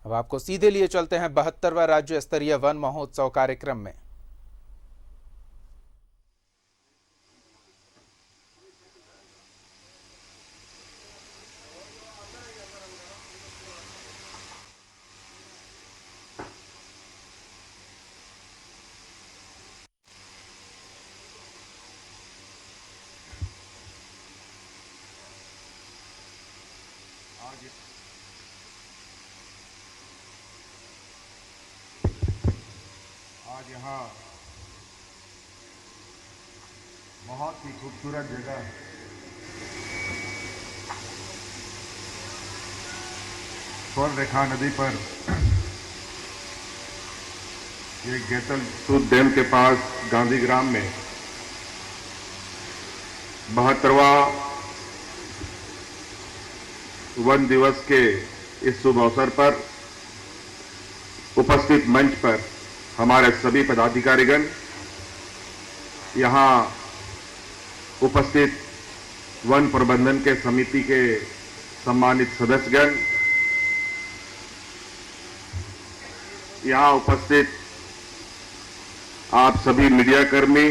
अब आपको सीधे लिए चलते हैं 72वां राज्य स्तरीय वन महोत्सव कार्यक्रम में। आज यहाँ बहुत ही खूबसूरत जगह स्वर्णरेखा नदी पर ये गैतल सूद डैम के पास गांधीग्राम में 72वां वन दिवस के इस शुभ अवसर पर उपस्थित मंच पर हमारे सभी पदाधिकारीगण, यहाँ उपस्थित वन प्रबंधन के समिति के सम्मानित सदस्यगण, यहाँ उपस्थित आप सभी मीडिया कर्मी,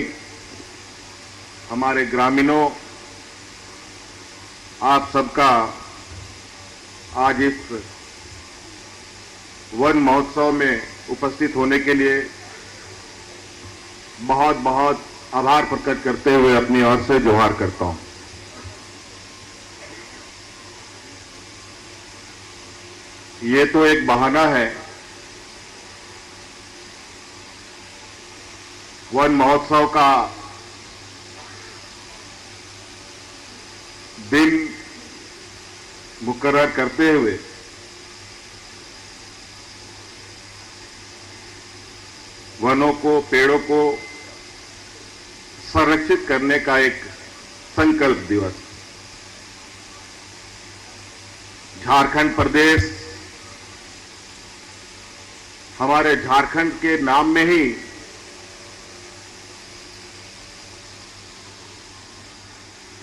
हमारे ग्रामीणों, आप सबका आज इस वन महोत्सव में उपस्थित होने के लिए बहुत बहुत आभार प्रकट करते हुए अपनी ओर से जोहार करता हूं। ये तो एक बहाना है वन महोत्सव का दिन मुकर्रर करते हुए वनों को, पेड़ों को संरक्षित करने का एक संकल्प दिवस। झारखंड प्रदेश, हमारे झारखंड के नाम में ही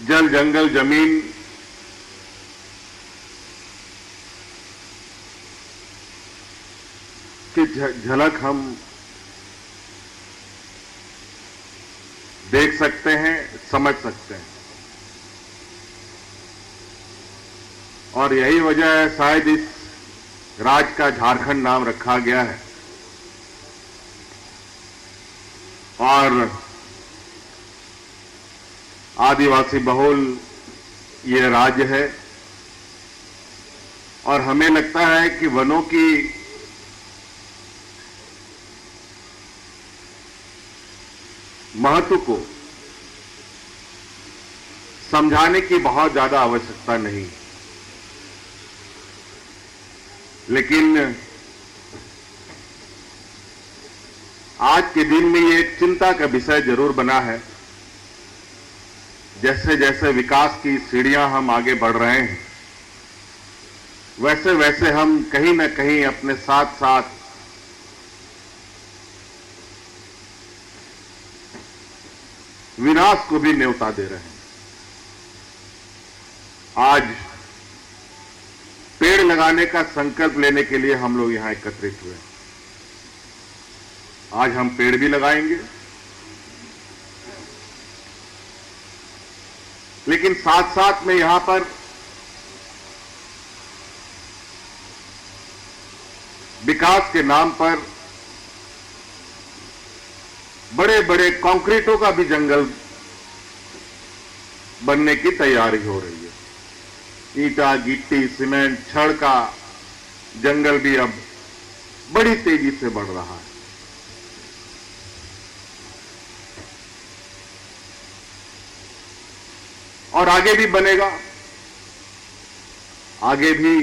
जल, जंगल, जमीन की झलक हम देख सकते हैं, समझ सकते हैं। और यही वजह है शायद इस राज्य का झारखंड नाम रखा गया है। और आदिवासी बहुल ये राज्य है और हमें लगता है कि वनों की महत्व को समझाने की बहुत ज्यादा आवश्यकता नहीं, लेकिन आज के दिन में ये एक चिंता का विषय जरूर बना है। जैसे जैसे विकास की सीढ़ियां हम आगे बढ़ रहे हैं, वैसे वैसे हम कहीं ना कहीं अपने साथ साथ विनाश को भी न्योता दे रहे हैं। आज पेड़ लगाने का संकल्प लेने के लिए हम लोग यहां एकत्रित हुए। आज हम पेड़ भी लगाएंगे, लेकिन साथ साथ में यहां पर विकास के नाम पर बड़े बड़े कंक्रीटों का भी जंगल बनने की तैयारी हो रही है। ईंटा, गिट्टी, सीमेंट, छड़ का जंगल भी अब बड़ी तेजी से बढ़ रहा है। और आगे भी बनेगा, आगे भी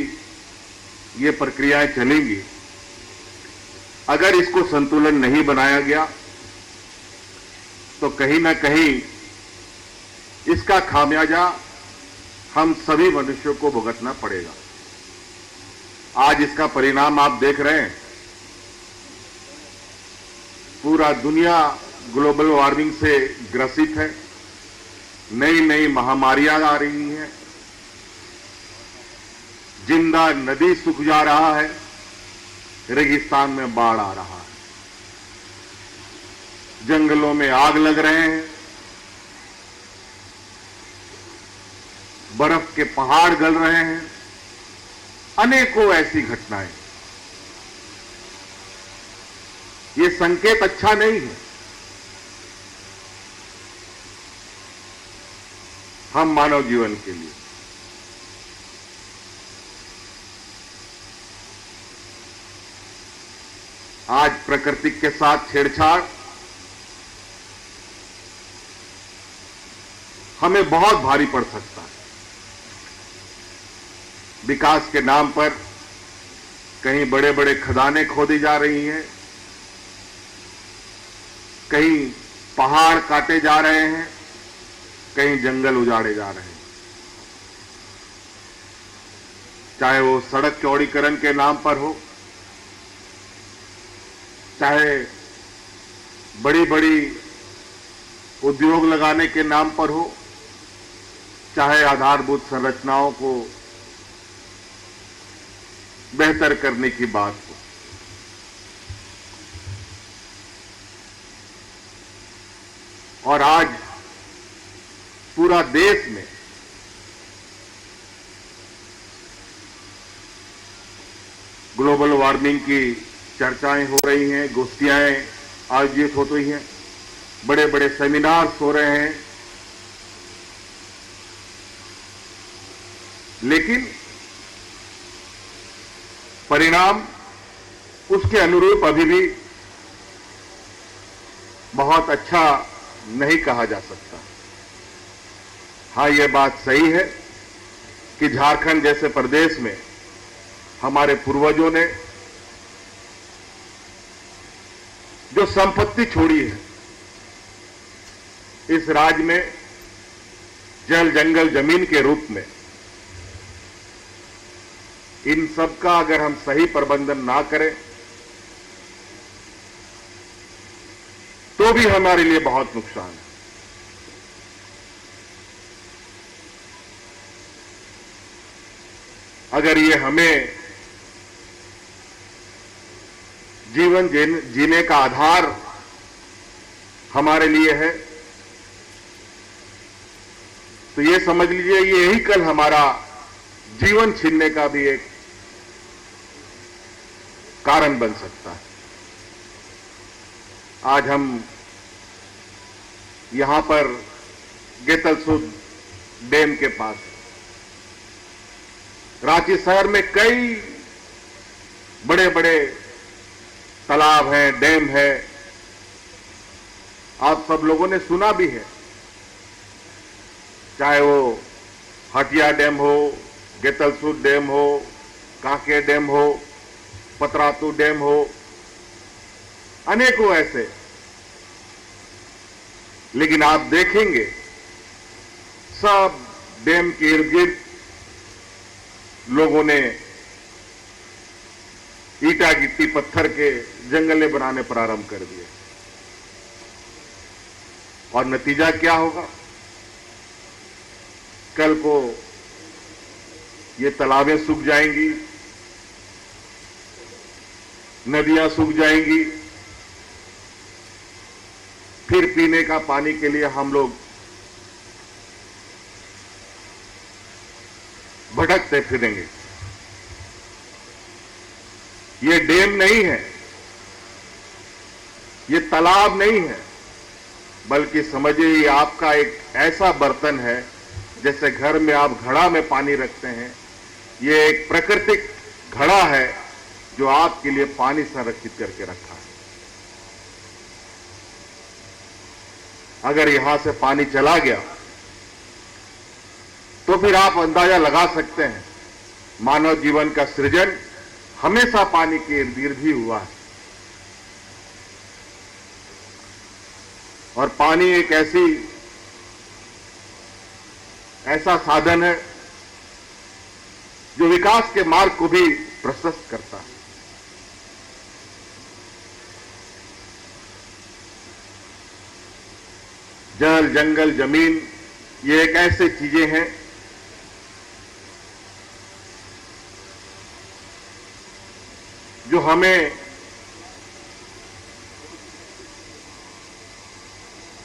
ये प्रक्रियाएं चलेंगी। अगर इसको संतुलन नहीं बनाया गया तो कहीं ना कहीं इसका खामियाजा हम सभी मनुष्यों को भुगतना पड़ेगा। आज इसका परिणाम आप देख रहे हैं। पूरा दुनिया ग्लोबल वार्मिंग से ग्रसित है, नई नई महामारियां आ रही हैं, जिंदा नदी सूख जा रहा है, रेगिस्तान में बाढ़ आ रहा है, जंगलों में आग लग रहे हैं, बर्फ के पहाड़ गल रहे हैं, अनेकों ऐसी घटनाएं। ये संकेत अच्छा नहीं है। हम मानव जीवन के लिए आज प्रकृति के साथ छेड़छाड़ हमें बहुत भारी पड़ सकता है। विकास के नाम पर कहीं बड़े बड़े खदानें खोदी जा रही हैं, कहीं पहाड़ काटे जा रहे हैं, कहीं जंगल उजाड़े जा रहे हैं। चाहे वो सड़क चौड़ीकरण के नाम पर हो, चाहे बड़ी बड़ी उद्योग लगाने के नाम पर हो, चाहे आधारभूत संरचनाओं को बेहतर करने की बात हो। और आज पूरा देश में ग्लोबल वार्मिंग की चर्चाएं हो रही हैं, गोष्ठियां आयोजित हो रही हैं, बड़े बड़े सेमिनार्स हो रहे हैं, लेकिन परिणाम उसके अनुरूप अभी भी बहुत अच्छा नहीं कहा जा सकता। हां, यह बात सही है कि झारखंड जैसे प्रदेश में हमारे पूर्वजों ने जो संपत्ति छोड़ी है, इस राज्य में जल जंगल जमीन के रूप में, इन सब का अगर हम सही प्रबंधन ना करें तो भी हमारे लिए बहुत नुकसान है। अगर ये हमें जीवन जीने का आधार हमारे लिए है, तो ये समझ लीजिए यही कल हमारा जीवन छीनने का भी एक कारण बन सकता है। आज हम यहां पर गेतलसूद डैम के पास, रांची शहर में कई बड़े बड़े तालाब हैं, डैम है, आप सब लोगों ने सुना भी है, चाहे वो हटिया डैम हो, गेतलसूद डैम हो, कांके डैम हो, पतरातू डैम हो, अनेकों ऐसे। लेकिन आप देखेंगे सब डैम के इर्द गिर्द लोगों ने ईटा गिट्टी पत्थर के जंगले बनाने प्रारंभ कर दिए, और नतीजा क्या होगा? कल को ये तालाबें सूख जाएंगी, नदियां सूख जाएंगी, फिर पीने का पानी के लिए हम लोग भटकते फिरेंगे। ये डैम नहीं है, ये तालाब नहीं है, बल्कि समझिए ये आपका एक ऐसा बर्तन है जैसे घर में आप घड़ा में पानी रखते हैं। ये एक प्राकृतिक घड़ा है जो आपके लिए पानी संरक्षित करके रखा है। अगर यहां से पानी चला गया तो फिर आप अंदाजा लगा सकते हैं मानव जीवन का सृजन हमेशा पानी के इर्द गिर्द ही हुआ है। और पानी एक ऐसा साधन है जो विकास के मार्ग को भी प्रशस्त करता है। जल जंगल जमीन ये एक ऐसी चीजें हैं जो हमें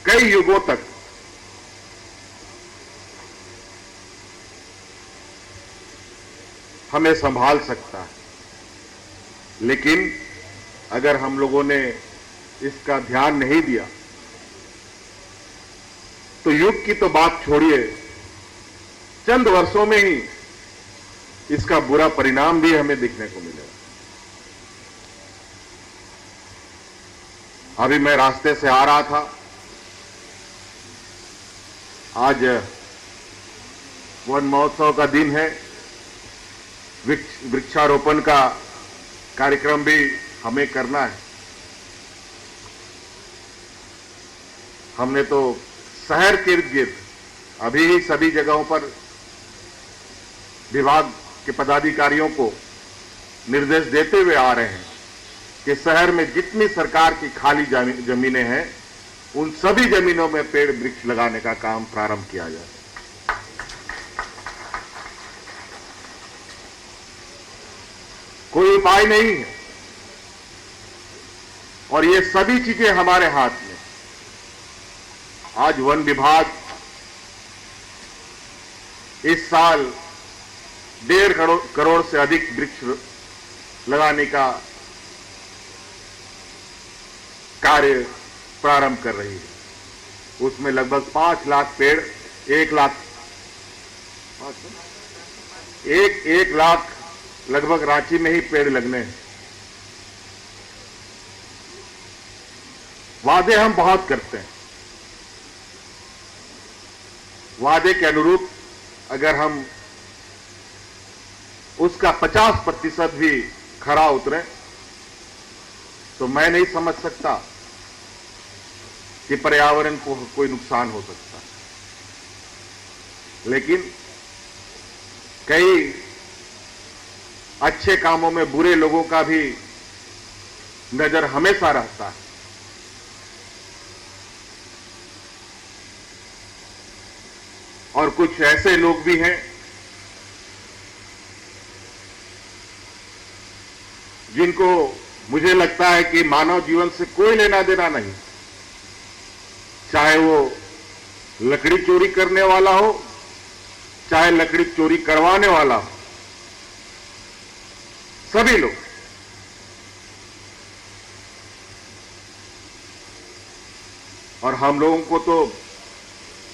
कई युगों तक हमें संभाल सकता है। लेकिन अगर हम लोगों ने इसका ध्यान नहीं दिया तो युग की तो बात छोड़िए, चंद वर्षों में ही इसका बुरा परिणाम भी हमें दिखने को मिलेगा। अभी मैं रास्ते से आ रहा था, आज वन महोत्सव का दिन है, वृक्षारोपण का कार्यक्रम भी हमें करना है। हमने तो शहर के इर्द गिर्द अभी ही सभी जगहों पर विभाग के पदाधिकारियों को निर्देश देते हुए आ रहे हैं कि शहर में जितनी सरकार की खाली जमीनें हैं उन सभी जमीनों में पेड़ वृक्ष लगाने का काम प्रारंभ किया जाए। कोई उपाय नहीं है और ये सभी चीजें हमारे हाथ में। आज वन विभाग इस साल 1.5 करोड़ से अधिक वृक्ष लगाने का कार्य प्रारंभ कर रही है। उसमें लगभग 5 लाख पेड़, 1 लाख लगभग रांची में ही पेड़ लगने हैं। वादे हम बहुत करते हैं, वादे के अनुरूप अगर हम उसका 50% भी खरा उतरे तो मैं नहीं समझ सकता कि पर्यावरण को कोई नुकसान हो सकता। लेकिन कई अच्छे कामों में बुरे लोगों का भी नजर हमेशा रहता है। और कुछ ऐसे लोग भी हैं जिनको मुझे लगता है कि मानव जीवन से कोई लेना देना नहीं, चाहे वो लकड़ी चोरी करने वाला हो, चाहे लकड़ी चोरी करवाने वाला हो, सभी लोग और हम लोगों को तो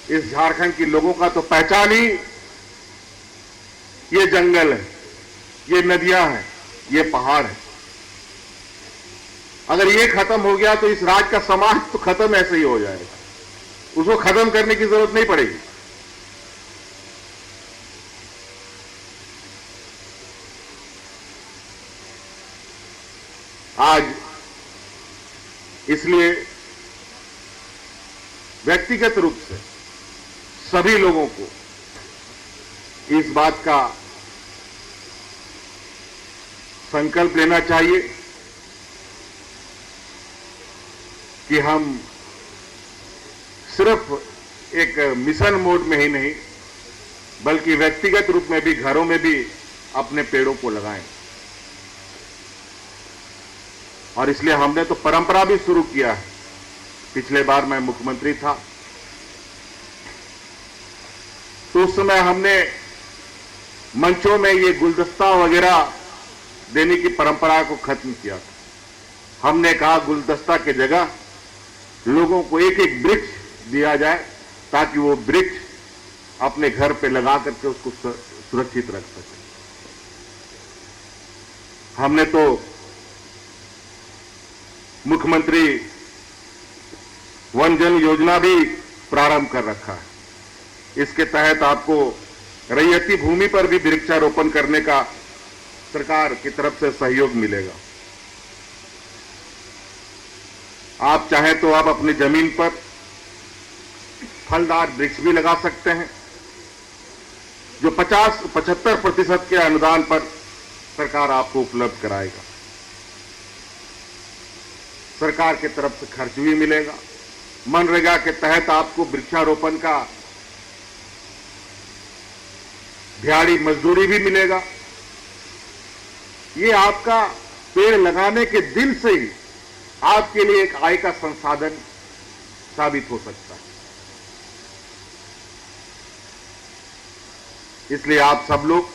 इस झारखंड के लोगों का तो पहचान ही ये जंगल है, ये नदियां हैं, ये पहाड़ है। अगर ये खत्म हो गया तो इस राज्य का समाज तो खत्म ऐसे ही हो जाएगा, उसको खत्म करने की जरूरत नहीं पड़ेगी। आज इसलिए व्यक्तिगत रूप से सभी लोगों को इस बात का संकल्प लेना चाहिए कि हम सिर्फ एक मिशन मोड में ही नहीं बल्कि व्यक्तिगत रूप में भी घरों में भी अपने पेड़ों को लगाएं। और इसलिए हमने तो परंपरा भी शुरू किया है। पिछले बार मैं मुख्यमंत्री था तो उस समय हमने मंचों में ये गुलदस्ता वगैरह देने की परंपरा को खत्म किया था। हमने कहा गुलदस्ता के जगह लोगों को एक एक वृक्ष दिया जाए ताकि वो वृक्ष अपने घर पे लगा करके उसको सुरक्षित रख सके। हमने तो मुख्यमंत्री वन जन योजना भी प्रारंभ कर रखा है। इसके तहत आपको रैयती भूमि पर भी वृक्षारोपण करने का सरकार की तरफ से सहयोग मिलेगा। आप चाहें तो आप अपनी जमीन पर फलदार वृक्ष भी लगा सकते हैं, जो 50-75% के अनुदान पर सरकार आपको उपलब्ध कराएगा। सरकार की तरफ से खर्च भी मिलेगा। मनरेगा के तहत आपको वृक्षारोपण का दिहाड़ी मजदूरी भी मिलेगा। ये आपका पेड़ लगाने के दिल से ही आपके लिए एक आय का संसाधन साबित हो सकता है। इसलिए आप सब लोग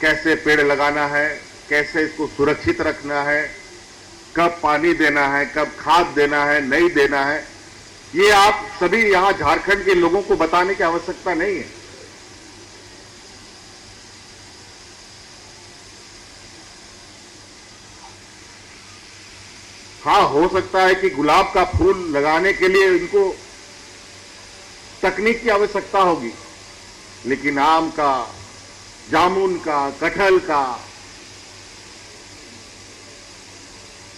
कैसे पेड़ लगाना है, कैसे इसको सुरक्षित रखना है, कब पानी देना है, कब खाद देना है, नहीं देना है, ये आप सभी यहां झारखंड के लोगों को बताने की आवश्यकता नहीं है। हाँ, हो सकता है कि गुलाब का फूल लगाने के लिए इनको तकनीक की आवश्यकता होगी, लेकिन आम का, जामुन का, कटहल का,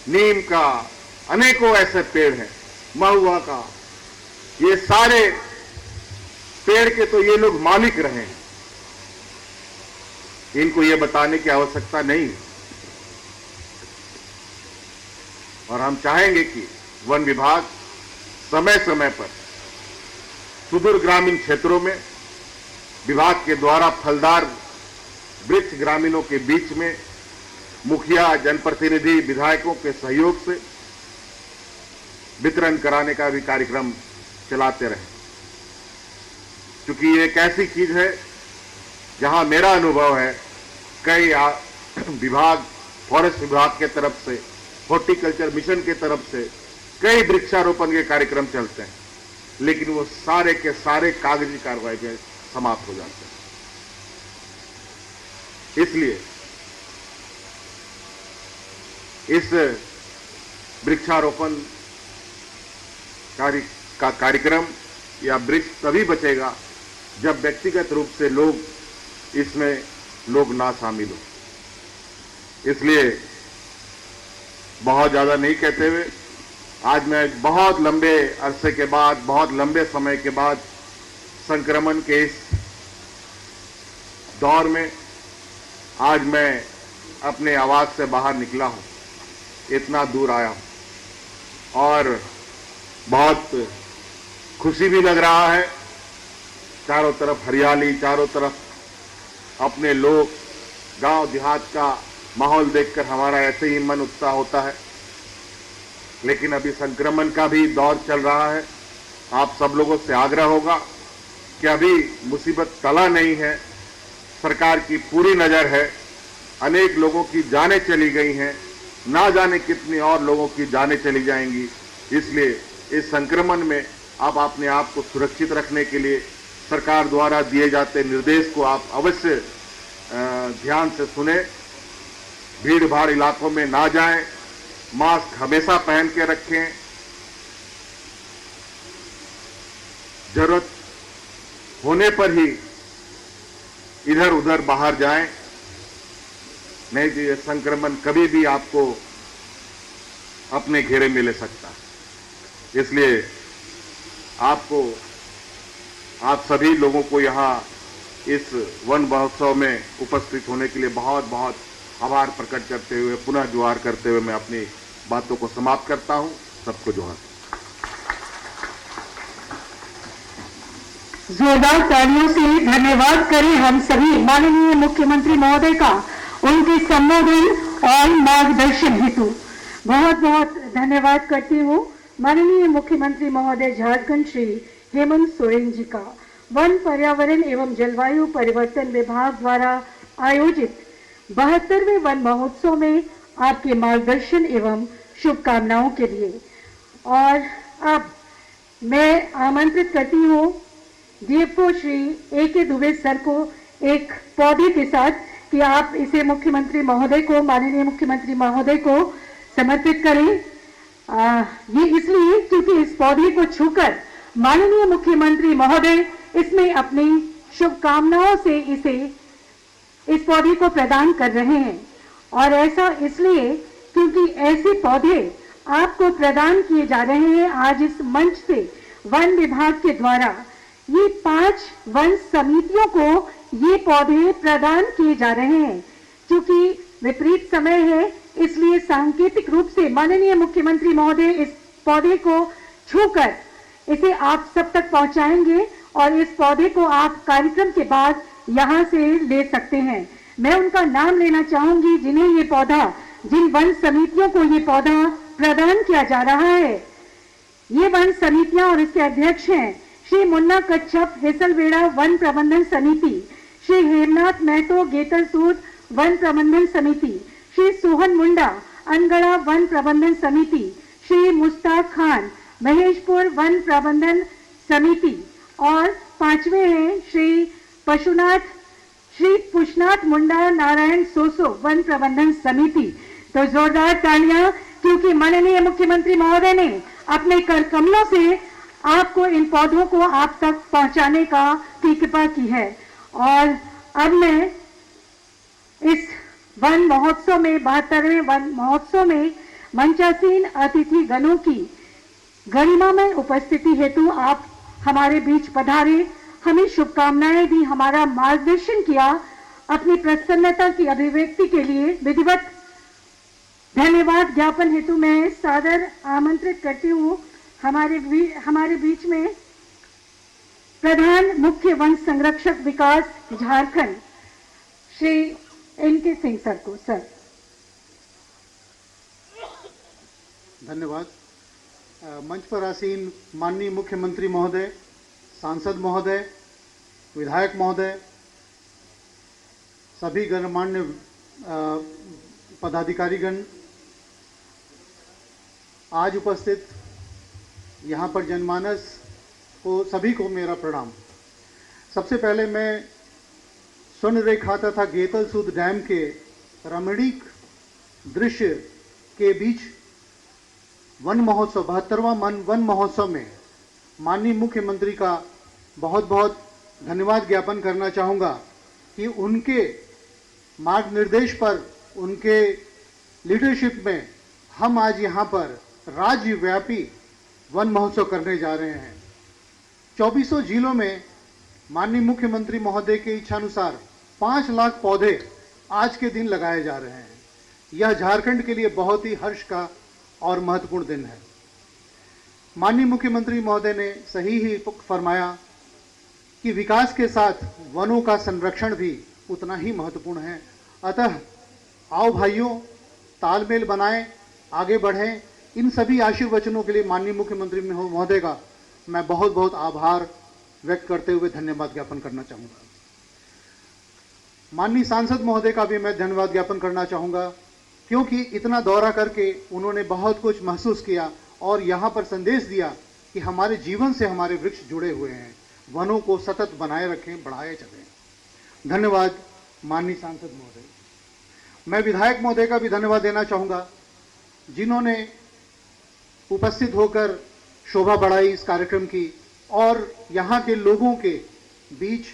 नीम का, अनेकों ऐसे पेड़ हैं, महुआ का, ये सारे पेड़ के तो ये लोग मालिक रहे हैं, इनको ये बताने की आवश्यकता नहीं है। और हम चाहेंगे कि वन विभाग समय समय पर सुदूर ग्रामीण क्षेत्रों में विभाग के द्वारा फलदार वृक्ष ग्रामीणों के बीच में मुखिया, जनप्रतिनिधि, विधायकों के सहयोग से वितरण कराने का भी कार्यक्रम चलाते रहे, क्योंकि ये एक ऐसी चीज है जहां मेरा अनुभव है कई विभाग, फॉरेस्ट विभाग के तरफ से, हॉर्टिकल्चर मिशन के तरफ से कई वृक्षारोपण के कार्यक्रम चलते हैं, लेकिन वो सारे के सारे कागजी कार्रवाई में समाप्त हो जाते हैं। इसलिए इस वृक्षारोपण का कार्यक्रम या वृक्ष तभी बचेगा जब व्यक्तिगत रूप से लोग ना शामिल हो। इसलिए बहुत ज्यादा नहीं कहते हुए आज मैं बहुत लंबे अरसे के बाद, बहुत लंबे समय के बाद संक्रमण के इस दौर में आज मैं अपने आवाज से बाहर निकला हूं, इतना दूर आया हूं और बहुत खुशी भी लग रहा है। चारों तरफ हरियाली, चारों तरफ अपने लोग, गांव देहात का माहौल देखकर हमारा ऐसे ही मन उत्साह होता है। लेकिन अभी संक्रमण का भी दौर चल रहा है। आप सब लोगों से आग्रह होगा कि अभी मुसीबत टला नहीं है, सरकार की पूरी नजर है। अनेक लोगों की जानें चली गई हैं, ना जाने कितनी और लोगों की जानें चली जाएंगी। इसलिए इस संक्रमण में आप अपने आप को सुरक्षित रखने के लिए सरकार द्वारा दिए जाते निर्देश को आप अवश्य ध्यान से सुने। भीड़ भाड़ इलाकों में ना जाएं, मास्क हमेशा पहन के रखें, जरूरत होने पर ही इधर उधर बाहर जाएं, नहीं तो ये संक्रमण कभी भी आपको अपने घेरे में ले सकता है। इसलिए आप सभी लोगों को यहाँ इस वन महोत्सव में उपस्थित होने के लिए बहुत बहुत आभार प्रकट करते हुए, पुनः जोहार करते हुए मैं अपनी बातों को समाप्त करता हूं। सबको जोहार। जोरदार तालियों से धन्यवाद करें हम सभी माननीय मुख्यमंत्री महोदय का उनके संबोधन और मार्गदर्शन हेतु। बहुत बहुत धन्यवाद करती हूँ माननीय मुख्यमंत्री महोदय झारखंड श्री हेमंत सोरेन जी का वन, पर्यावरण एवं जलवायु परिवर्तन विभाग द्वारा आयोजित 72वें वन महोत्सव में आपके मार्गदर्शन एवं शुभकामनाओं के लिए। और अब मैं आमंत्रित करती हूँ DFO Shri A K. Dubey sir को एक पौधे के साथ कि आप इसे मुख्यमंत्री महोदय को, माननीय मुख्यमंत्री महोदय को समर्पित करें। ये इसलिए क्योंकि इस पौधे को छूकर माननीय मुख्यमंत्री महोदय इसमें अपनी शुभकामनाओं से इस पौधे को प्रदान कर रहे हैं। और ऐसा इसलिए क्योंकि ऐसे पौधे आपको प्रदान किए जा रहे हैं आज इस मंच से वन विभाग के द्वारा। ये 5 वन समितियों को ये पौधे प्रदान किए जा रहे हैं। क्योंकि विपरीत समय है, इसलिए सांकेतिक रूप से माननीय मुख्यमंत्री महोदय इस पौधे को छूकर इसे आप सब तक पहुंचाएंगे और इस पौधे को आप कार्यक्रम के बाद यहां से ले सकते हैं। मैं उनका नाम लेना चाहूंगी जिन्हें ये पौधा, जिन वन समितियों को ये पौधा प्रदान किया जा रहा है। ये वन समितियां और इसके अध्यक्ष हैं श्री मुन्ना कच्छप हेसलवेड़ा वन प्रबंधन समिति, श्री हेमनाथ महतो गेतलसूद वन प्रबंधन समिति, श्री सोहन मुंडा अनगढ़ा वन प्रबंधन समिति, श्री मुश्ताक खान महेशपुर वन प्रबंधन समिति और पांचवें हैं श्री पुष्पनाथ मुंडा नारायण सोसो वन प्रबंधन समिति। तो जोरदार तालियां, क्योंकि माननीय मुख्यमंत्री महोदय ने अपने कर कमलों से आपको इन पौधों को आप तक पहुंचाने का कृपा की है। और अब मैं इस वन महोत्सव में 72वें वन महोत्सव में मंचासीन अतिथि गणों की गरिमामय उपस्थिति हेतु आप हमारे बीच पधारे, हमें शुभकामनाएं दी, हमारा मार्गदर्शन किया, अपनी प्रसन्नता की अभिव्यक्ति के लिए विधिवत धन्यवाद ज्ञापन हेतु मैं सादर आमंत्रित करती हूँ हमारे बीच में प्रधान मुख्य वन संरक्षक विकास झारखंड श्री एनके सिंह सर को। सर धन्यवाद। मंच पर आसीन माननीय मुख्यमंत्री महोदय, सांसद महोदय, विधायक महोदय, सभी गणमान्य पदाधिकारीगण, आज उपस्थित यहाँ पर जनमानस को सभी को मेरा प्रणाम। सबसे पहले मैं स्वर्ण रेखा तथा गेतलसूद डैम के रमणीक दृश्य के बीच वन महोत्सव 72वां वन महोत्सव में माननीय मुख्यमंत्री का बहुत बहुत धन्यवाद ज्ञापन करना चाहूँगा कि उनके मार्गनिर्देश पर, उनके लीडरशिप में हम आज यहाँ पर राज्यव्यापी वन महोत्सव करने जा रहे हैं। 2400 जिलों में माननीय मुख्यमंत्री महोदय के इच्छानुसार 5 लाख पौधे आज के दिन लगाए जा रहे हैं। यह झारखंड के लिए बहुत ही हर्ष का और महत्वपूर्ण दिन है। माननीय मुख्यमंत्री महोदय ने सही ही फरमाया कि विकास के साथ वनों का संरक्षण भी उतना ही महत्वपूर्ण है। अतः आओ भाइयों, तालमेल बनाएं, आगे बढ़ें। इन सभी आशीर्वचनों के लिए माननीय मुख्यमंत्री महोदय का मैं बहुत बहुत आभार व्यक्त करते हुए धन्यवाद ज्ञापन करना चाहूँगा। माननीय सांसद महोदय का भी मैं धन्यवाद ज्ञापन करना चाहूँगा, क्योंकि इतना दौरा करके उन्होंने बहुत कुछ महसूस किया और यहाँ पर संदेश दिया कि हमारे जीवन से हमारे वृक्ष जुड़े हुए हैं, वनों को सतत बनाए रखें, बढ़ाए चलें। धन्यवाद माननीय सांसद महोदय। मैं विधायक महोदय का भी धन्यवाद देना चाहूँगा, जिन्होंने उपस्थित होकर शोभा बढ़ाई इस कार्यक्रम की और यहाँ के लोगों के बीच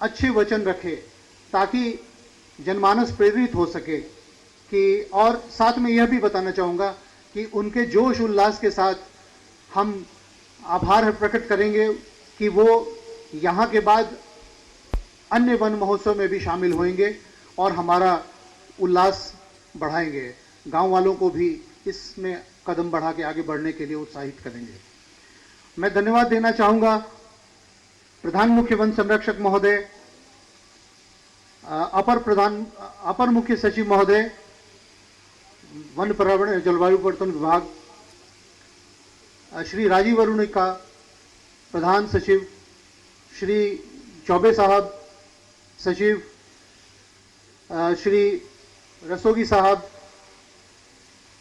अच्छे वचन रखे ताकि जनमानस प्रेरित हो सके कि, और साथ में यह भी बताना चाहूँगा कि उनके जोश उल्लास के साथ हम आभार प्रकट करेंगे कि वो यहाँ के बाद अन्य वन महोत्सव में भी शामिल होंगे और हमारा उल्लास बढ़ाएंगे, गांव वालों को भी इसमें कदम बढ़ा के आगे बढ़ने के लिए उत्साहित करेंगे। मैं धन्यवाद देना चाहूँगा प्रधान मुख्य वन संरक्षक महोदय, अपर मुख्य सचिव महोदय, वन पर्यावरण जलवायु परिवर्तन विभाग, श्री राजीव अरुणिका प्रधान सचिव, श्री चौबे साहब सचिव, श्री रसोगी साहब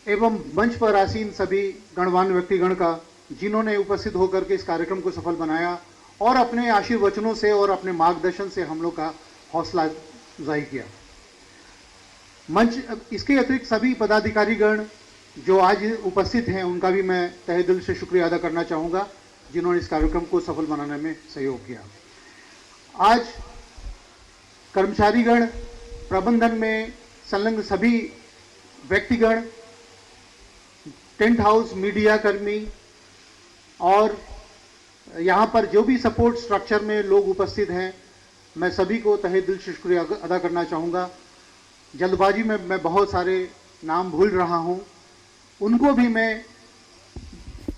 एवं मंच पर आसीन सभी गणमान्य व्यक्तिगण का, जिन्होंने उपस्थित होकर के इस कार्यक्रम को सफल बनाया और अपने आशीर्वचनों से और अपने मार्गदर्शन से हम लोग का हौसला अफजाई किया। मंच इसके अतिरिक्त सभी पदाधिकारीगण जो आज उपस्थित हैं, उनका भी मैं तहे दिल से शुक्रिया अदा करना चाहूँगा, जिन्होंने इस कार्यक्रम को सफल बनाने में सहयोग किया। आज कर्मचारीगण, प्रबंधन में संलग्न सभी व्यक्तिगण, टेंट हाउस, मीडिया कर्मी और यहाँ पर जो भी सपोर्ट स्ट्रक्चर में लोग उपस्थित हैं, मैं सभी को तहे दिल से शुक्रिया अदा करना चाहूँगा। जल्दबाजी में मैं बहुत सारे नाम भूल रहा हूँ, उनको भी मैं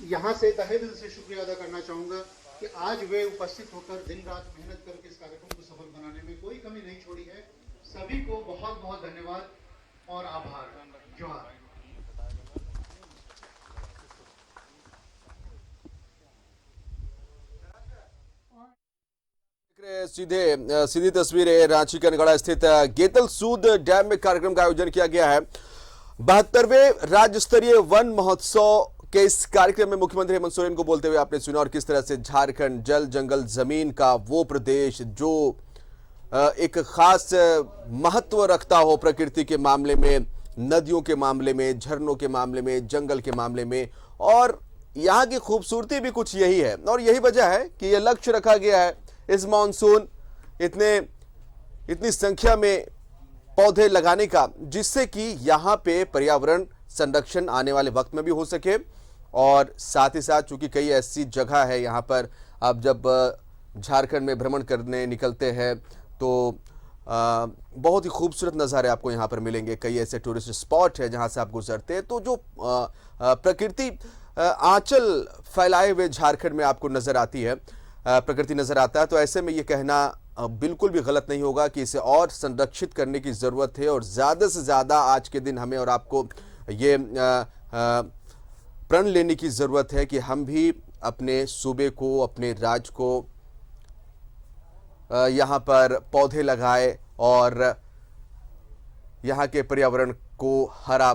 यहाँ से तहे दिल से शुक्रिया अदा करना चाहूँगा कि आज वे उपस्थित होकर दिन रात मेहनत करके इस कार्यक्रम को सफल बनाने में कोई कमी नहीं छोड़ी है। सभी को बहुत बहुत धन्यवाद और आभार। जोहार। सीधी तस्वीरें रांची के नगड़ा स्थित गेतल सूद डैम में कार्यक्रम का आयोजन किया गया है। 72वें राज्य स्तरीय वन महोत्सव के इस कार्यक्रम में मुख्यमंत्री हेमंत सोरेन को बोलते हुए आपने सुना और किस तरह से झारखंड जल जंगल जमीन का वो प्रदेश जो एक खास महत्व रखता हो प्रकृति के मामले में, नदियों के मामले में, झरनों के मामले में, जंगल के मामले में, और यहाँ की खूबसूरती भी कुछ यही है। और यही वजह है कि यह लक्ष्य रखा गया है इस मानसून इतनी संख्या में पौधे लगाने का, जिससे कि यहाँ पे पर्यावरण संरक्षण आने वाले वक्त में भी हो सके। और साथ ही साथ चूंकि कई ऐसी जगह है यहाँ पर, आप जब झारखंड में भ्रमण करने निकलते हैं तो बहुत ही खूबसूरत नज़ारे आपको यहाँ पर मिलेंगे। कई ऐसे टूरिस्ट स्पॉट है जहाँ से आप गुजरते हैं तो जो प्रकृति आंचल फैलाए हुए झारखंड में आपको नजर आती है, प्रकृति नजर आता है। तो ऐसे में ये कहना बिल्कुल भी गलत नहीं होगा कि इसे और संरक्षित करने की ज़रूरत है और ज़्यादा से ज़्यादा आज के दिन हमें और आपको ये प्रण लेने की ज़रूरत है कि हम भी अपने सूबे को, अपने राज्य को यहाँ पर पौधे लगाए और यहाँ के पर्यावरण को हरा